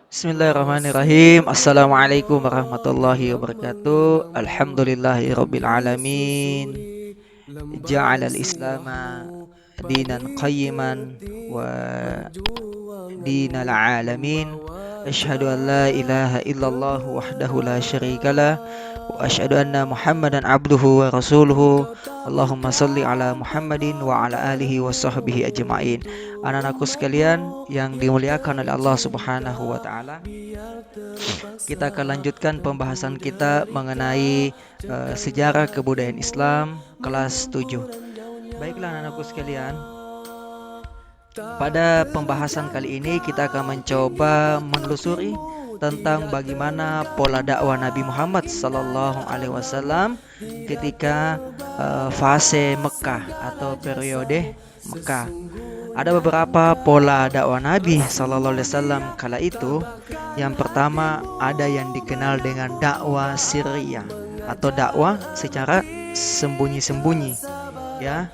Bismillahirrahmanirrahim. Assalamualaikum warahmatullahi wabarakatuh. Alhamdulillahirabbil alamin. Ja'alal islama dinan qayyiman wa dinal alamin. Asyhadu an la ilaha illallah wahdahu la syarikalah wa asyhadu anna Muhammadan abduhu wa rasuluhu. Allahumma salli ala Muhammadin wa ala alihi wa sahbihi ajma'in. Anak-anakku sekalian yang dimuliakan oleh Allah Subhanahu wa taala, kita akan lanjutkan pembahasan kita mengenai sejarah kebudayaan Islam kelas 7. Baiklah anak-anakku sekalian, pada pembahasan kali ini kita akan mencoba menelusuri tentang bagaimana pola dakwah Nabi Muhammad sallallahu alaihi wasallam ketika fase Mekah atau periode Mekah. Ada beberapa pola dakwah Nabi sallallahu alaihi wasallam kala itu. Yang pertama, ada yang dikenal dengan dakwah sirriyah atau dakwah secara sembunyi-sembunyi, ya.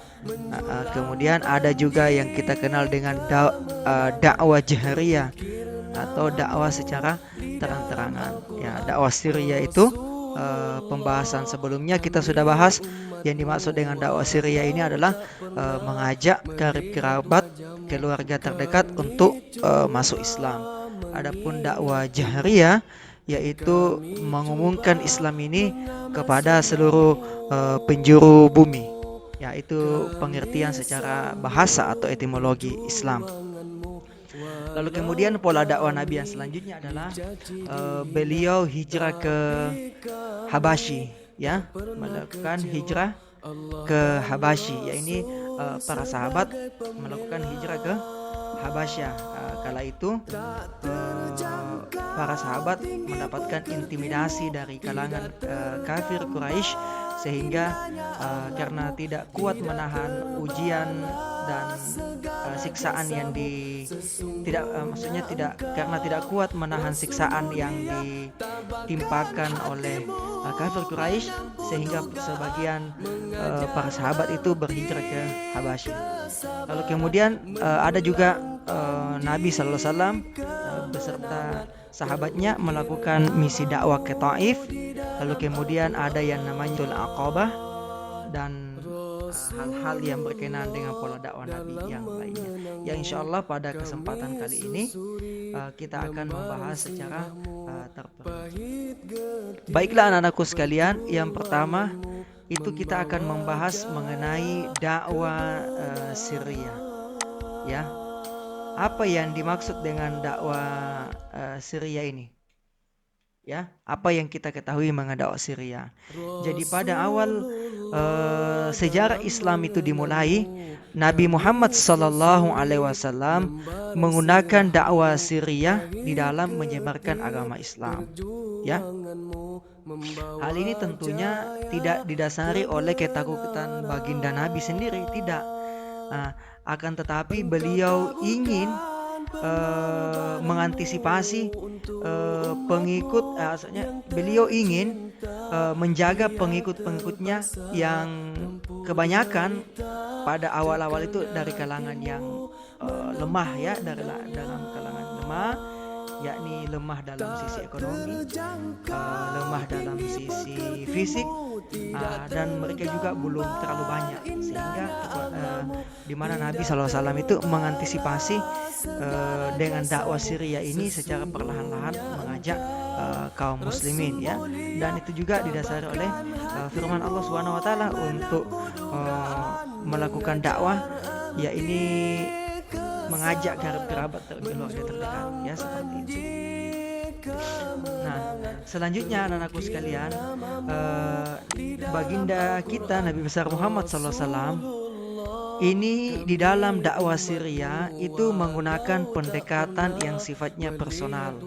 Kemudian ada juga yang kita kenal dengan dakwah jahriyah atau dakwah secara terang-terangan. Ya, dakwah sirriyah itu pembahasan sebelumnya kita sudah bahas. Yang dimaksud dengan dakwah sirriyah ini adalah mengajak karib kerabat, keluarga terdekat untuk masuk Islam. Adapun dakwah jahriyah yaitu mengumumkan Islam ini kepada seluruh penjuru bumi. Ya, itu pengertian secara bahasa atau etimologi Islam. Lalu kemudian pola dakwah Nabi yang selanjutnya adalah beliau hijrah ke Habasyi, ya, melakukan hijrah ke Habasyi. Ya, ini para sahabat melakukan hijrah ke Habasyah. Kala itu para sahabat mendapatkan intimidasi dari kalangan kafir Quraisy, sehingga karena tidak kuat menahan ujian dan siksaan yang karena tidak kuat menahan siksaan yang ditimpakan oleh kafir Quraisy, sehingga sebagian para sahabat itu berhijrah ke Habasyi. Lalu kemudian ada juga Nabi sallallahu alaihi wasallam beserta sahabatnya melakukan misi dakwah ke Taif. Lalu kemudian ada yang namanya Tul Aqabah dan hal-hal yang berkenaan dengan pola dakwah Nabi yang lainnya. Ya, insyaallah pada kesempatan kali ini kita akan membahas secara terperinci. Baiklah anak-anakku sekalian, yang pertama itu kita akan membahas mengenai dakwah sirriyah. Ya, apa yang dimaksud dengan dakwah sirriyah ini? Ya, apa yang kita ketahui mengenai dakwah sirriyah? Jadi pada awal sejarah Islam itu dimulai, Nabi Muhammad sallallahu alaihi wasallam menggunakan dakwah sirriyah di dalam menyebarkan agama Islam. Ya. Hal ini tentunya tidak didasari oleh ketakutan baginda Nabi sendiri, tidak. Akan tetapi beliau ingin mengantisipasi pengikut, beliau ingin menjaga pengikut-pengikutnya yang kebanyakan pada awal-awal itu dari kalangan yang lemah, ya, dalam kalangan lemah, yakni lemah dalam sisi ekonomi, lemah dalam sisi fisik, dan mereka juga belum terlalu banyak, sehingga di mana Nabi SAW itu mengantisipasi dengan dakwah sirriyah ini secara perlahan-lahan mengajak kaum muslimin, ya, dan itu juga didasari oleh firman Allah Subhanahu wa taala untuk melakukan dakwah, ya, ini mengajak kerabat keluarga terdekat, ya, seperti itu. Nah, selanjutnya anak-anakku sekalian, baginda kita Nabi besar Muhammad SAW ini di dalam dakwah sirriyah itu menggunakan pendekatan yang sifatnya personal.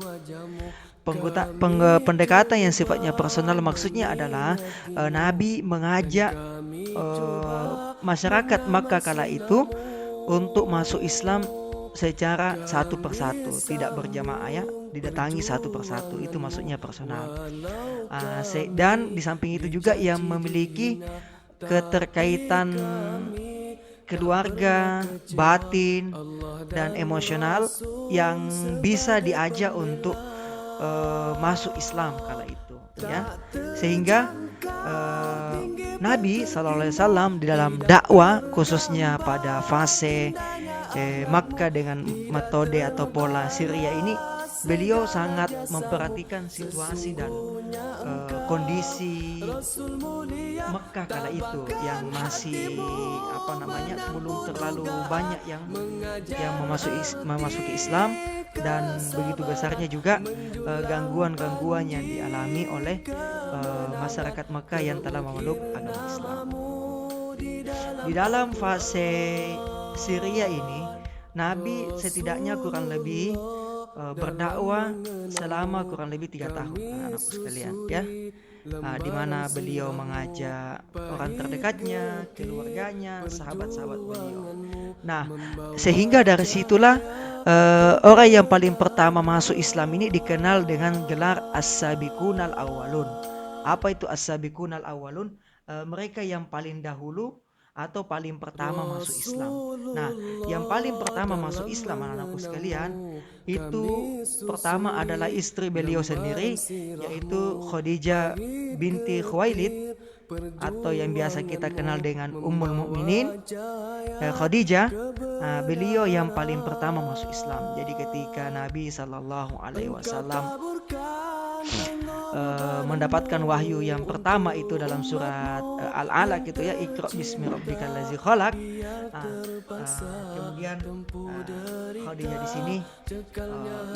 Pendekatan yang sifatnya personal maksudnya adalah Nabi mengajak masyarakat Makkah kala itu untuk masuk Islam secara satu persatu, tidak berjamaah, ya, didatangi satu persatu. Itu maksudnya personal. Dan di samping itu juga yang memiliki keterkaitan keluarga, batin, dan emosional yang bisa diajak untuk masuk Islam kala itu, ya. Sehingga eh, Nabi SAW di dalam dakwah, khususnya pada fase Makkah dengan metode atau pola Syria ini, beliau sangat memperhatikan situasi dan kondisi Mekah kala itu yang masih belum terlalu banyak yang memasuki Islam, dan begitu besarnya juga gangguan-gangguan yang dialami oleh masyarakat Mekah yang telah memeluk agama Islam. Di dalam fase Syria ini, Nabi setidaknya kurang lebih berdakwah selama kurang lebih 3 tahun, anak-anakku sekalian, ya. Di mana beliau mengajak orang terdekatnya, keluarganya, sahabat-sahabat beliau. Nah, sehingga dari situlah orang yang paling pertama masuk Islam ini dikenal dengan gelar As-Sabiqunal Awwalun. Apa itu As-Sabiqunal Awwalun? Mereka yang paling dahulu atau paling pertama masuk Islam. Nah, yang paling pertama masuk Islam, anak-anakku sekalian, itu pertama adalah istri beliau sendiri, yaitu Khadijah binti Khuwailid, atau yang biasa kita kenal dengan Ummul Mukminin Khadijah. Beliau yang paling pertama masuk Islam. Jadi ketika Nabi Shallallahu Alaihi Wasallam mendapatkan wahyu yang pertama itu dalam surat Al-Alaq gitu, ya, Iqra bismi rabbikal ladzi khalaq. Kemudian Khadijah di sini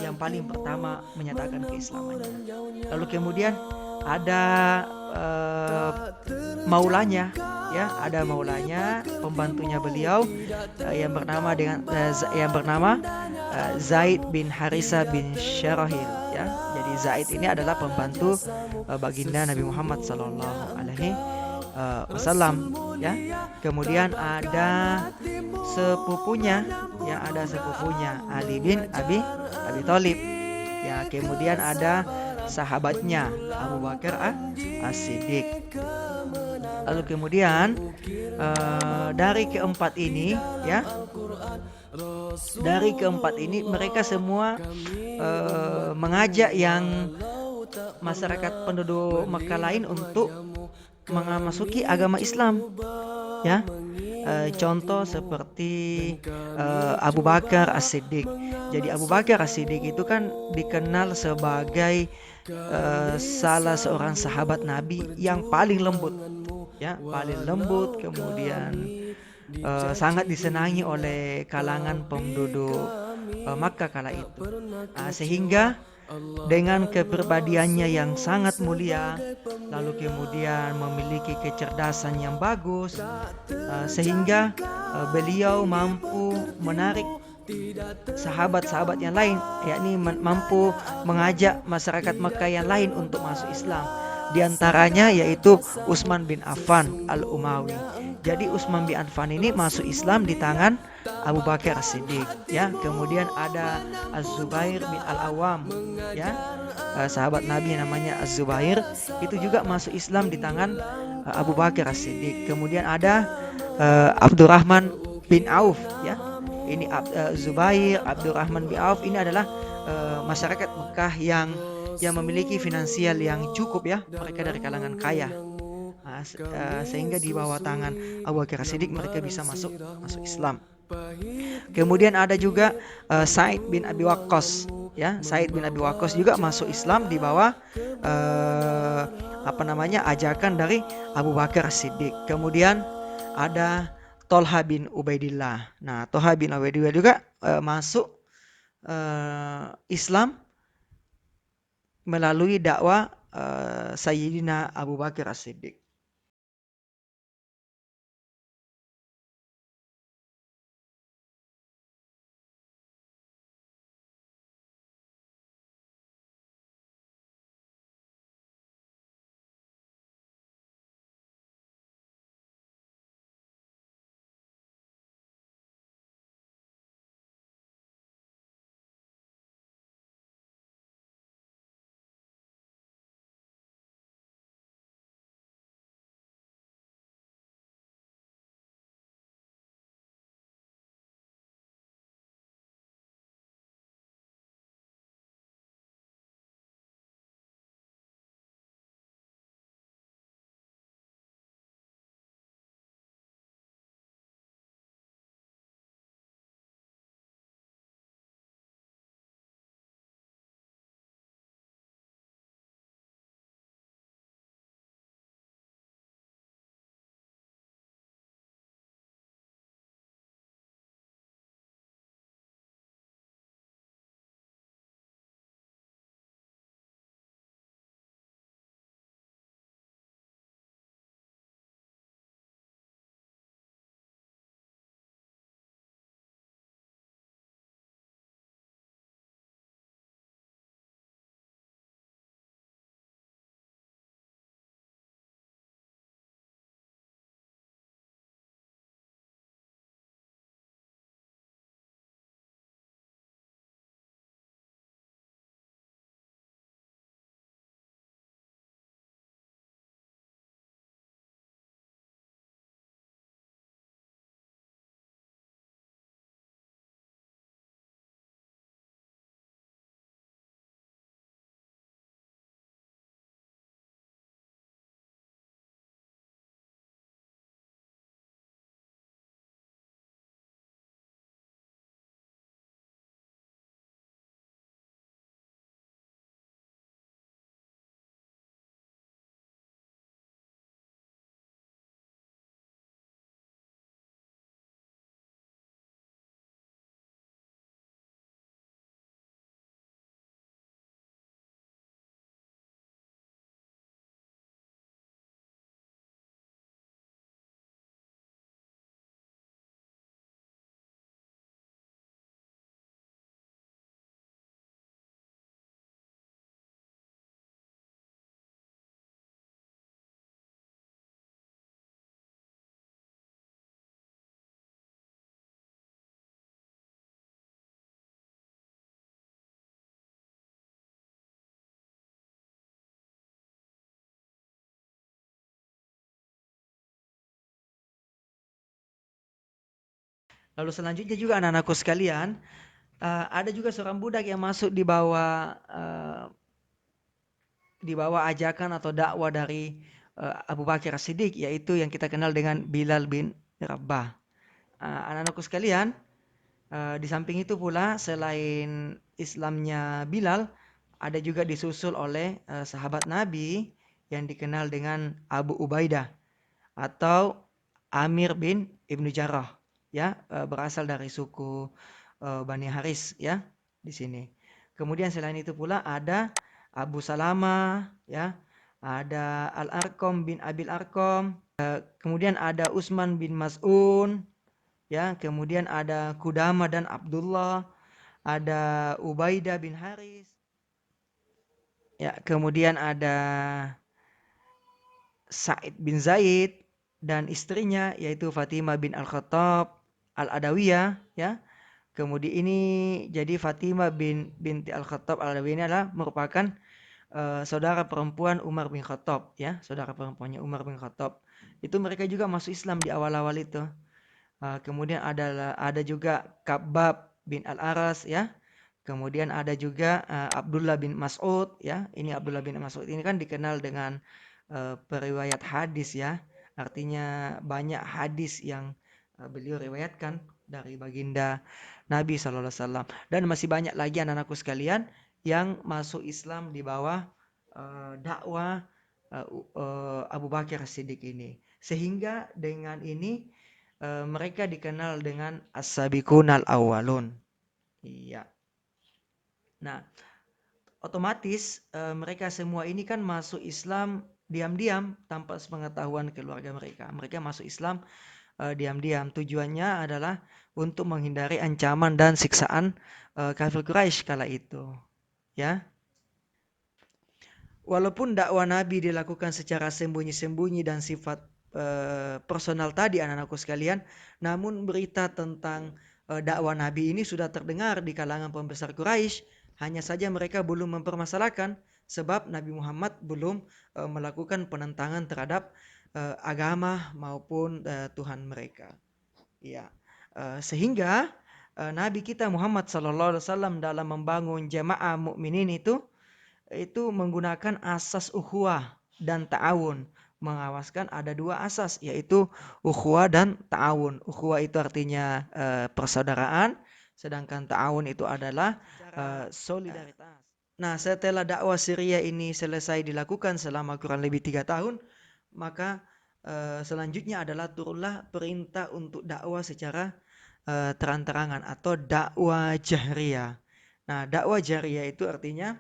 yang paling pertama menyatakan keislamannya. Lalu kemudian ada maulanya, ya, ada maulanya, pembantunya beliau yang bernama Zaid bin Harisa bin Syarahil, ya. Jadi Zaid ini adalah pembantu baginda Nabi Muhammad sallallahu alaihi wasallam, ya. Kemudian ada sepupunya, Ali bin Abi Thalib, ya. Kemudian ada sahabatnya Abu Bakar As-Siddiq. Lalu kemudian dari keempat ini, ya, mereka semua mengajak yang masyarakat penduduk Mekah lain untuk memasuki agama Islam, ya. Contoh seperti Abu Bakar As-Siddiq. Jadi Abu Bakar As-Siddiq itu kan dikenal sebagai salah seorang sahabat Nabi yang paling lembut, ya, kemudian sangat disenangi oleh kalangan penduduk Makkah kala itu. Sehingga dengan kepribadiannya yang sangat mulia, lalu kemudian memiliki kecerdasan yang bagus, sehingga beliau mampu menarik sahabat-sahabat yang lain, yakni mampu mengajak masyarakat Mekah yang lain untuk masuk Islam. Di antaranya yaitu Utsman bin Affan Al-Umawi. Jadi Utsman bin Affan ini masuk Islam di tangan Abu Bakar As-Siddiq, ya. Kemudian ada Az-Zubair bin Al-Awwam, ya. Sahabat Nabi namanya Az-Zubair, itu juga masuk Islam di tangan Abu Bakar As-Siddiq. Kemudian ada Abdurrahman bin Auf, ya. Ini Zubair, Abdurrahman bin Auf ini adalah masyarakat Mekah yang memiliki finansial yang cukup, ya. Mereka dari kalangan kaya. Sehingga di bawah tangan Abu Bakar Siddiq mereka bisa masuk Islam. Kemudian ada juga Sa'id bin Abi Waqqas, ya. Sa'id bin Abi Waqqas juga masuk Islam di bawah ajakan dari Abu Bakar Siddiq. Kemudian ada Tolha bin Ubaidillah. Nah, Tolha bin Ubaidillah juga masuk Islam melalui dakwah Sayyidina Abu Bakar As-Siddiq. Lalu selanjutnya juga anak-anakku sekalian, ada juga seorang budak yang masuk di bawah ajakan atau dakwah dari Abu Bakar As-Siddiq, yaitu yang kita kenal dengan Bilal bin Rabah. Anak-anakku sekalian, di samping itu pula selain Islamnya Bilal, ada juga disusul oleh sahabat Nabi yang dikenal dengan Abu Ubaidah atau Amir bin Ibnu Jarrah, ya, berasal dari suku Bani Haris, ya, di sini. Kemudian selain itu pula ada Abu Salama, ya, ada Al-Arqam bin Abil Arqam, kemudian ada Utsman bin Mas'un, ya, kemudian ada Kudama dan Abdullah, ada Ubaidah bin Haris, ya, kemudian ada Sa'id bin Zaid dan istrinya yaitu Fatimah bin Al-Khattab Al-Adawiyah, ya. Kemudian ini jadi Fatimah binti Al-Khattab Al-Adawiyah ini adalah merupakan saudara perempuan Umar bin Khattab, ya, saudara perempuannya Umar bin Khattab. Itu mereka juga masuk Islam di awal-awal itu. Kemudian ada juga Kabab bin Al-Aras, ya. Kemudian ada juga Abdullah bin Mas'ud, ya. Ini Abdullah bin Mas'ud ini kan dikenal dengan periwayat hadis, ya. Artinya banyak hadis yang beliau riwayatkan dari baginda Nabi SAW. Dan masih banyak lagi anak-anakku sekalian yang masuk Islam di bawah dakwah Abu Bakar Siddiq ini. Sehingga dengan ini mereka dikenal dengan as-sabiqunal awwalun. Iya. Nah, otomatis mereka semua ini kan masuk Islam diam-diam tanpa sepengetahuan keluarga mereka. Mereka masuk Islam diam-diam. Tujuannya adalah untuk menghindari ancaman dan siksaan kafir Quraisy kala itu. Ya. Walaupun dakwah Nabi dilakukan secara sembunyi-sembunyi dan sifat personal tadi anak-anakku sekalian, namun berita tentang dakwah Nabi ini sudah terdengar di kalangan pembesar Quraisy. Hanya saja mereka belum mempermasalahkan sebab Nabi Muhammad belum melakukan penentangan terhadap agama maupun Tuhan mereka. Ya, sehingga Nabi kita Muhammad SAW dalam membangun jamaah mukminin itu menggunakan asas ukhuwah dan ta'awun. Mengawaskan ada dua asas, yaitu ukhuwah dan ta'awun. Ukhuwah itu artinya persaudaraan, sedangkan ta'awun itu adalah solidaritas. Nah, setelah dakwah Syria ini selesai dilakukan selama kurang lebih 3 tahun, maka selanjutnya adalah turunlah perintah untuk dakwah secara terang-terangan atau dakwah jahriyah. Nah, dakwah jahriyah itu artinya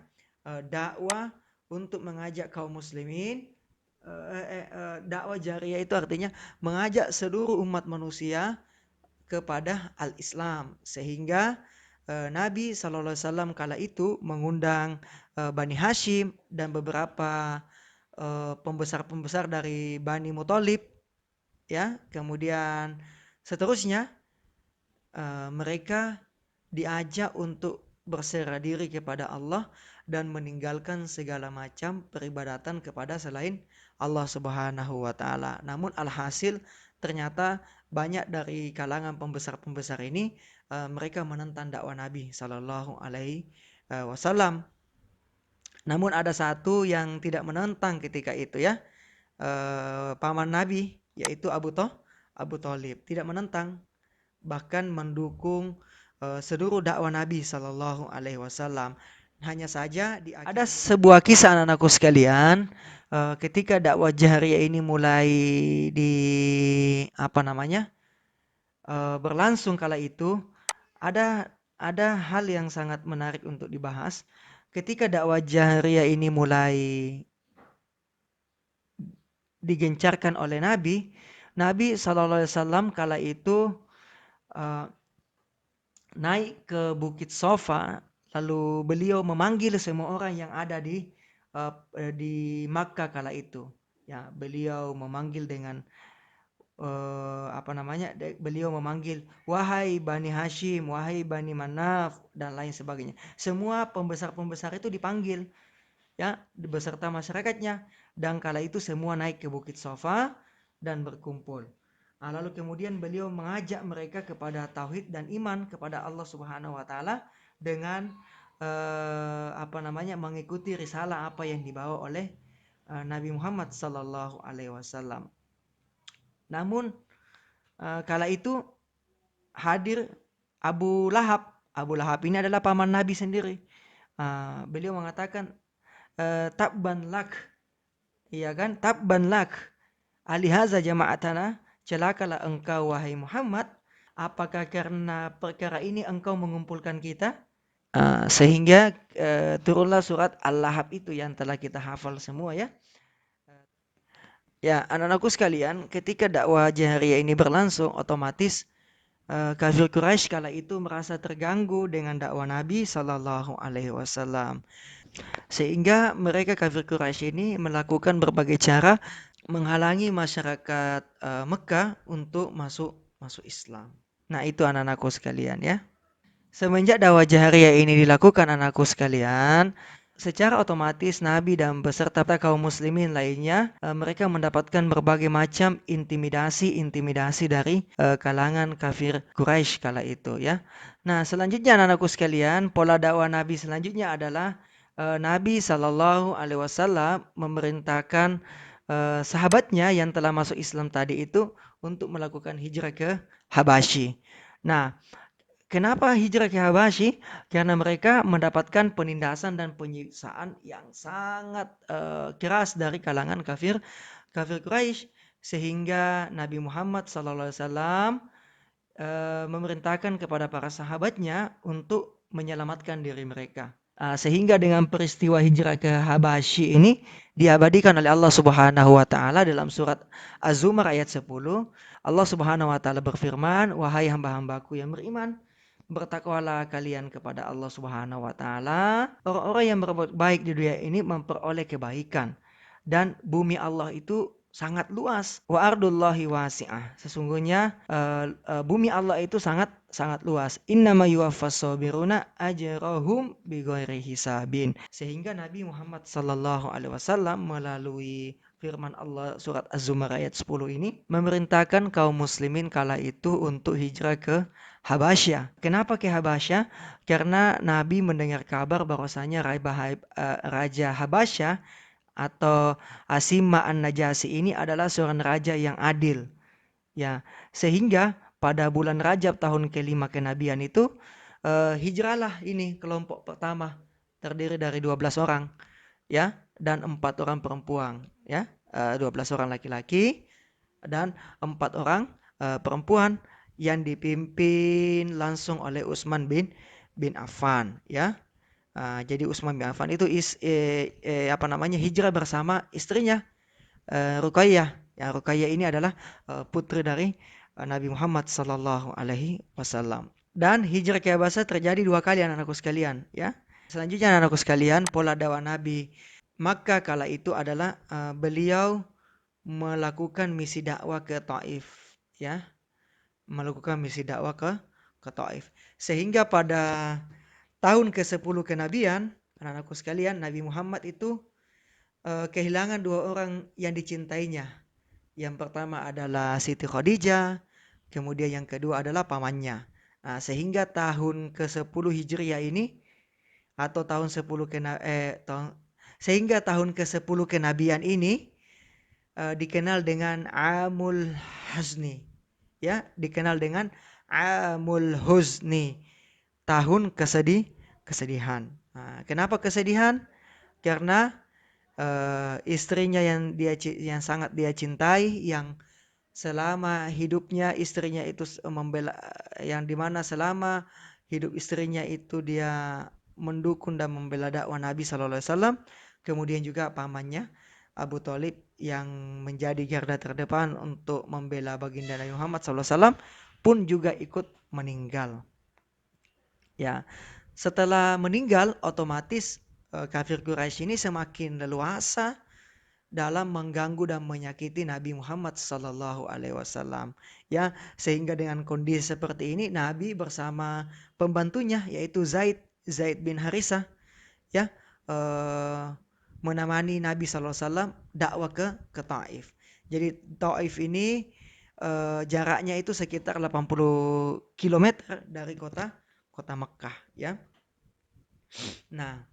dakwah untuk mengajak kaum muslimin. Dakwah jariyah itu artinya mengajak seluruh umat manusia kepada al-Islam, sehingga Nabi SAW kala itu mengundang Bani Hashim dan beberapa pembesar-pembesar dari Bani Muthalib, ya. Kemudian seterusnya mereka diajak untuk berserah diri kepada Allah dan meninggalkan segala macam peribadatan kepada selain Allah Subhanahu wa taala. Namun alhasil ternyata banyak dari kalangan pembesar-pembesar ini mereka menentang dakwah Nabi sallallahu alaihi wasallam. Namun ada satu yang tidak menentang ketika itu, ya. Paman Nabi yaitu Abu Thalib tidak menentang, bahkan mendukung seluruh dakwah Nabi Sallallahu Alaihi Wasallam. Hanya saja ada sebuah kisah anak-anakku sekalian, ketika dakwah jahriyah ini mulai di berlangsung kala itu, ada hal yang sangat menarik untuk dibahas. Ketika dakwah jahriyah ini mulai digencarkan oleh Nabi Sallallahu Alaihi Wasallam kala itu naik ke Bukit Sofa, lalu beliau memanggil semua orang yang ada di Makkah kala itu. Ya, beliau memanggil dengan beliau memanggil, wahai Bani Hashim, wahai Bani Manaf, dan lain sebagainya. Semua pembesar-pembesar itu dipanggil, ya, beserta masyarakatnya. Dan kala itu semua naik ke Bukit Sofa dan berkumpul. Lalu kemudian beliau mengajak mereka kepada tauhid dan iman kepada Allah Subhanahu wa taala dengan mengikuti risalah apa yang dibawa oleh Nabi Muhammad sallallahu alaihi wasallam. Namun kala itu hadir Abu Lahab. Abu Lahab ini adalah paman Nabi sendiri. Beliau mengatakan, tabban lak, iya kan? Tabban lak, alihaza jama'atana, celakalah engkau wahai Muhammad, apakah karena perkara ini engkau mengumpulkan kita? Sehingga turunlah surat Al-Lahab itu yang telah kita hafal semua ya. Ya, anak-anakku sekalian, ketika dakwah jahriyah ini berlangsung, otomatis kafir Quraisy kala itu merasa terganggu dengan dakwah Nabi Sallallahu Alaihi Wasallam, sehingga mereka kafir Quraisy ini melakukan berbagai cara menghalangi masyarakat Mekah untuk masuk Islam. Nah, itu anak-anakku sekalian ya. Semenjak dakwah jahriyah ini dilakukan anakku sekalian, secara otomatis Nabi dan beserta kaum muslimin lainnya mereka mendapatkan berbagai macam intimidasi dari kalangan kafir Quraisy kala itu ya. Nah, selanjutnya anakku sekalian, pola dakwah Nabi selanjutnya adalah Nabi Shallallahu alaihi wasallam memerintahkan sahabatnya yang telah masuk Islam tadi itu untuk melakukan hijrah ke Habasyi. Nah, kenapa hijrah ke Habasyi? Karena mereka mendapatkan penindasan dan penyiksaan yang sangat keras dari kalangan kafir Quraisy, sehingga Nabi Muhammad SAW memerintahkan kepada para sahabatnya untuk menyelamatkan diri mereka. Sehingga dengan peristiwa hijrah ke Habasyi ini diabadikan oleh Allah Subhanahu wa taala dalam surat Az-Zumar ayat 10. Allah Subhanahu wa taala berfirman, "Wahai hamba-hambaku yang beriman, bertakwalah kalian kepada Allah Subhanahu wa taala. Orang-orang yang berbuat baik di dunia ini memperoleh kebaikan, dan bumi Allah itu sangat luas. Wa ardullahi wasi'ah. Sesungguhnya bumi Allah itu sangat luas. Innama yuwaffas sabiruna ajrahum bighairi hisabin. Sehingga Nabi Muhammad sallallahu alaihi wasallam melalui firman Allah surat Az-Zumar ayat 10 ini memerintahkan kaum muslimin kala itu untuk hijrah ke Habasyah. Kenapa ke Habasyah? Karena Nabi mendengar kabar bahwasanya Raja Habasyah atau Asimma An-Najasi ini adalah seorang raja yang adil. Ya, sehingga pada bulan Rajab tahun kelima kenabian itu hijrahlah ini kelompok pertama terdiri dari 12 orang ya, dan 4 orang perempuan ya. 12 orang laki-laki dan 4 orang perempuan yang dipimpin langsung oleh Utsman bin Affan ya. Jadi Utsman bin Affan itu hijrah bersama istrinya Ruqayyah. Ya, Ruqayyah ini adalah putri dari Nabi Muhammad sallallahu alaihi wasallam. Dan hijrah ke Habasah terjadi 2 kali anak-anakku sekalian ya. Selanjutnya anak-anakku sekalian, pola dakwah Nabi Makkah kala itu adalah beliau melakukan misi dakwah ke Taif ya. Melakukan misi dakwah ke Taif. Sehingga pada tahun ke-10 kenabian, anak-anakku sekalian, Nabi Muhammad itu kehilangan 2 orang yang dicintainya. Yang pertama adalah Siti Khadijah, kemudian yang kedua adalah pamannya. Sehingga tahun ke-10 Hijriah ini atau sehingga tahun ke-10 kenabian ini dikenal dengan Amul Huzni. Ya, dikenal dengan Amul Huzni, tahun kesedihan. Kenapa kesedihan? Karena istrinya yang sangat dia cintai, yang selama hidupnya istrinya itu membela, yang dimana selama hidup istrinya itu dia mendukung dan membela dakwah Nabi Sallallahu Alaihi Wasallam. Kemudian juga pamannya Abu Thalib yang menjadi garda terdepan untuk membela baginda Nabi Muhammad Sallallahu Alaihi Wasallam pun juga ikut meninggal. Ya, setelah meninggal otomatis kafir Quraisy ini semakin leluasa dalam mengganggu dan menyakiti Nabi Muhammad sallallahu alaihi wasallam. Ya, sehingga dengan kondisi seperti ini Nabi bersama pembantunya yaitu Zaid bin Harisah ya menemani Nabi sallallahu alaihi wasallam dakwah ke Taif. Jadi Taif ini jaraknya itu sekitar 80 kilometer dari kota Mekah ya. Nah,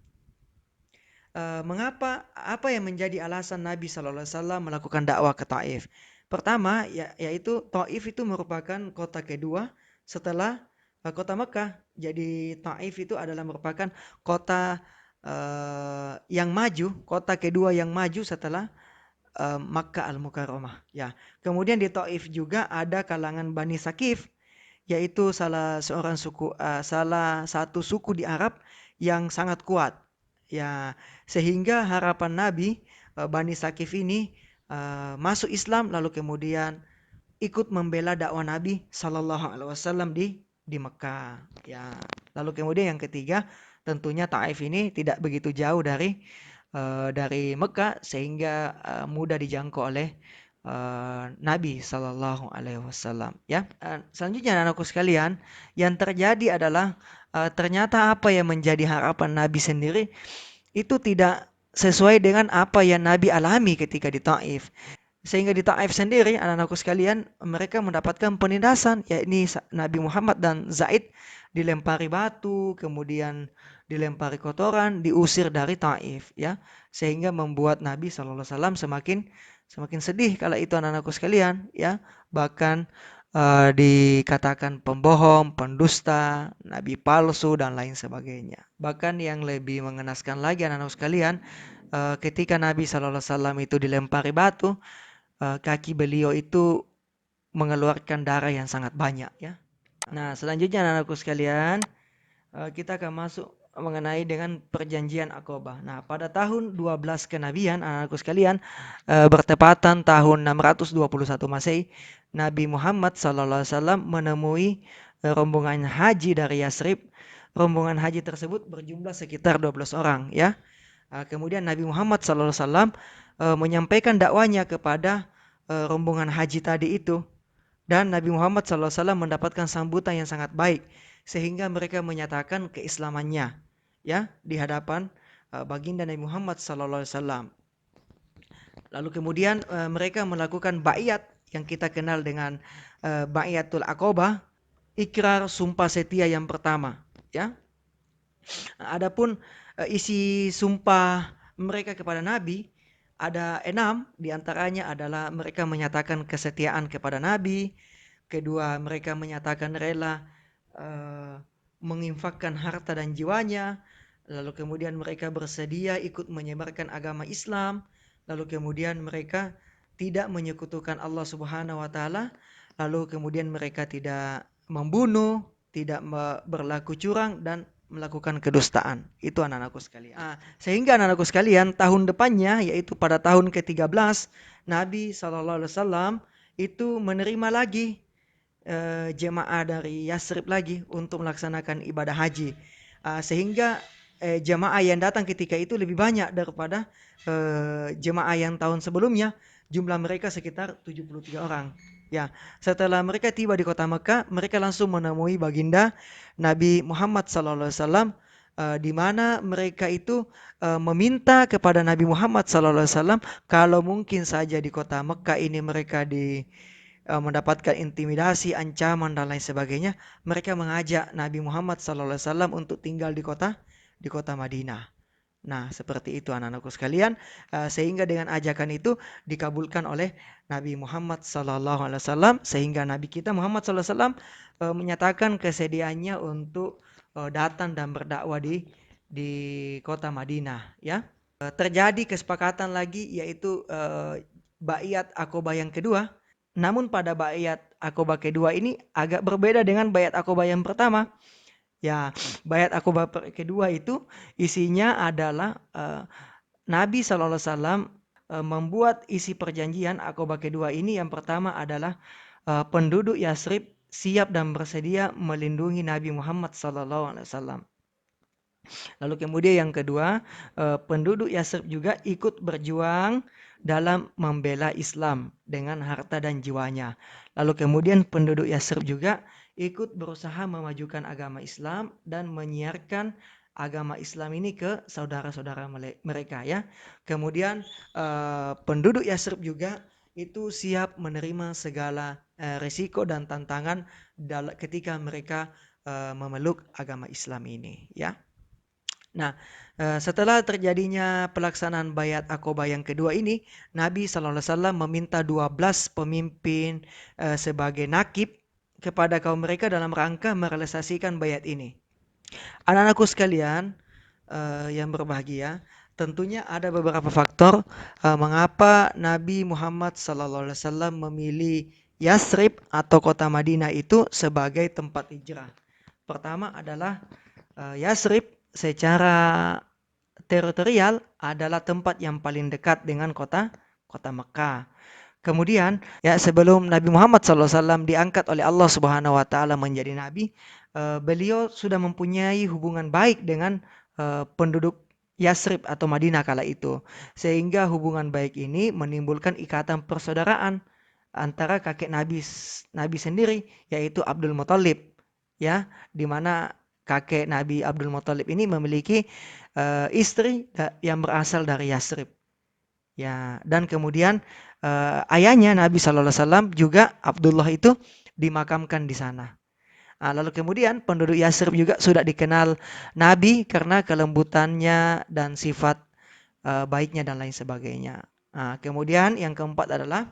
mengapa apa yang menjadi alasan Nabi Shallallahu Alaihi Wasallam melakukan dakwah ke Taif? Pertama, yaitu Taif itu merupakan kota kedua setelah kota Mekah. Jadi Taif itu adalah merupakan kota yang maju, kota kedua yang maju setelah Makkah Al-Mukarramah. Ya, kemudian di Taif juga ada kalangan Bani Sakif, yaitu salah satu suku di Arab yang sangat kuat. Ya, sehingga harapan Nabi Bani Sakif ini masuk Islam lalu kemudian ikut membela dakwah Nabi Sallallahu Alaihi Wasallam di Mekah. Ya, lalu kemudian yang ketiga tentunya Taif ini tidak begitu jauh dari Mekah sehingga mudah dijangkau oleh Nabi Sallallahu Alaihi Wasallam. Ya, selanjutnya anakku sekalian, yang terjadi adalah ternyata apa yang menjadi harapan Nabi sendiri itu tidak sesuai dengan apa yang Nabi alami ketika di Taif. Sehingga di Taif sendiri, anak-anakku sekalian, mereka mendapatkan penindasan, yakni Nabi Muhammad dan Zaid dilempari batu, kemudian dilempari kotoran, diusir dari Taif, ya, sehingga membuat Nabi SAW semakin sedih kala itu anak-anakku sekalian, ya, bahkan dikatakan pembohong, pendusta, nabi palsu dan lain sebagainya. Bahkan yang lebih mengenaskan lagi anak-anakku sekalian, ketika Nabi SAW itu dilempari batu, kaki beliau itu mengeluarkan darah yang sangat banyak ya. Nah, selanjutnya anak-anakku sekalian, kita akan masuk mengenai dengan perjanjian Aqabah. Nah, pada tahun 12 kenabian anak-anakku sekalian, bertepatan tahun 621 Masehi, Nabi Muhammad SAW menemui rombongan haji dari Yasrib. Rombongan haji tersebut berjumlah sekitar 12 orang ya. Kemudian Nabi Muhammad SAW menyampaikan dakwanya kepada rombongan haji tadi itu, dan Nabi Muhammad SAW mendapatkan sambutan yang sangat baik sehingga mereka menyatakan keislamannya ya di hadapan baginda Nabi Muhammad SAW. Lalu kemudian mereka melakukan baiat yang kita kenal dengan baiatul Aqabah, ikrar sumpah setia yang pertama ya. Adapun isi sumpah mereka kepada Nabi ada 6, diantaranya adalah mereka menyatakan kesetiaan kepada Nabi, kedua mereka menyatakan rela menginfakkan harta dan jiwanya, lalu kemudian mereka bersedia ikut menyebarkan agama Islam, lalu kemudian mereka tidak menyekutukan Allah Subhanahu wa taala, lalu kemudian mereka tidak membunuh, tidak berlaku curang dan melakukan kedustaan. Itu anak-anakku sekalian. Sehingga anak-anakku sekalian, tahun depannya yaitu pada tahun ke-13, Nabi SAW itu menerima lagi jemaah dari Yasrib lagi untuk melaksanakan ibadah haji. Sehingga jemaah yang datang ketika itu lebih banyak daripada jemaah yang tahun sebelumnya. Jumlah mereka sekitar 73 orang. Ya, setelah mereka tiba di kota Mekah, mereka langsung menemui baginda Nabi Muhammad SAW, di mana mereka itu meminta kepada Nabi Muhammad SAW kalau mungkin saja di kota Mekah ini mereka mendapatkan intimidasi, ancaman dan lain sebagainya, mereka mengajak Nabi Muhammad SAW untuk tinggal di kota Madinah. Nah, seperti itu anak-anakku sekalian, sehingga dengan ajakan itu dikabulkan oleh Nabi Muhammad SAW, sehingga Nabi kita Muhammad SAW menyatakan kesediaannya untuk datang dan berdakwah di kota Madinah. Ya, terjadi kesepakatan lagi yaitu baiat Aqabah yang kedua. Namun pada baiat Aqabah kedua ini agak berbeda dengan baiat Aqabah yang pertama. Ya, baiat Aqabah kedua itu isinya adalah Nabi SAW membuat isi perjanjian Aqabah kedua ini. Yang pertama adalah penduduk Yasrib siap dan bersedia melindungi Nabi Muhammad SAW. Lalu kemudian yang kedua, penduduk Yasrib juga ikut berjuang dalam membela Islam dengan harta dan jiwanya. Lalu kemudian penduduk Yasrib juga ikut berusaha memajukan agama Islam dan menyiarkan agama Islam ini ke saudara-saudara mereka ya. Kemudian penduduk Yasrib juga itu siap menerima segala risiko dan tantangan ketika mereka memeluk agama Islam ini, ya. Nah, setelah terjadinya pelaksanaan Baiat Aqobah yang kedua ini, Nabi SAW meminta 12 pemimpin sebagai nakib kepada kaum mereka dalam rangka merealisasikan baiat ini. Anak-anakku sekalian yang berbahagia, tentunya ada beberapa faktor mengapa Nabi Muhammad SAW memilih Yasrib atau kota Madinah itu sebagai tempat hijrah. Pertama adalah Yasrib secara teritorial adalah tempat yang paling dekat dengan kota Mekah. Kemudian, ya, sebelum Nabi Muhammad SAW diangkat oleh Allah Subhanahu wa taala menjadi nabi, beliau sudah mempunyai hubungan baik dengan penduduk Yasrib atau Madinah kala itu. Sehingga hubungan baik ini menimbulkan ikatan persaudaraan antara kakek Nabi sendiri, yaitu Abdul Muthalib, ya, di mana kakek Nabi Abdul Muthalib ini memiliki istri yang berasal dari Yasrib. Ya, dan kemudian ayahnya Nabi SAW juga Abdullah itu dimakamkan di sana. Lalu kemudian penduduk Yasrib juga sudah dikenal Nabi karena kelembutannya dan sifat baiknya dan lain sebagainya. Kemudian yang keempat adalah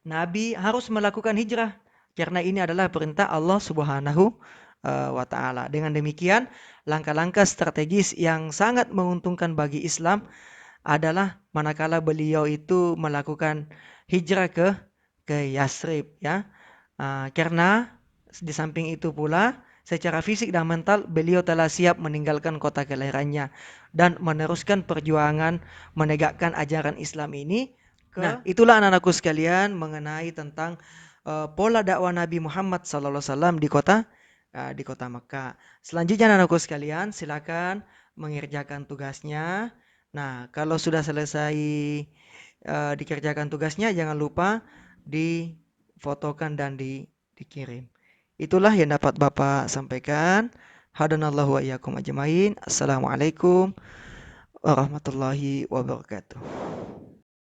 Nabi harus melakukan hijrah karena ini adalah perintah Allah Subhanahu wa taala. Dengan demikian, langkah-langkah strategis yang sangat menguntungkan bagi Islam adalah manakala beliau itu melakukan hijrah ke Yasrib, ya. Karena di samping itu pula secara fisik dan mental beliau telah siap meninggalkan kota kelahirannya dan meneruskan perjuangan menegakkan ajaran Islam ini ke. Nah, itulah anak-anakku sekalian mengenai tentang pola dakwah Nabi Muhammad SAW di kota Mekah. Selanjutnya anak-anakku sekalian, silakan mengerjakan tugasnya. Nah, kalau sudah selesai dikerjakan tugasnya, jangan lupa difotokan dan dikirim. Itulah yang dapat Bapak sampaikan. Hadanallahu wa iyyakum ajmain. Assalamualaikum warahmatullahi wabarakatuh.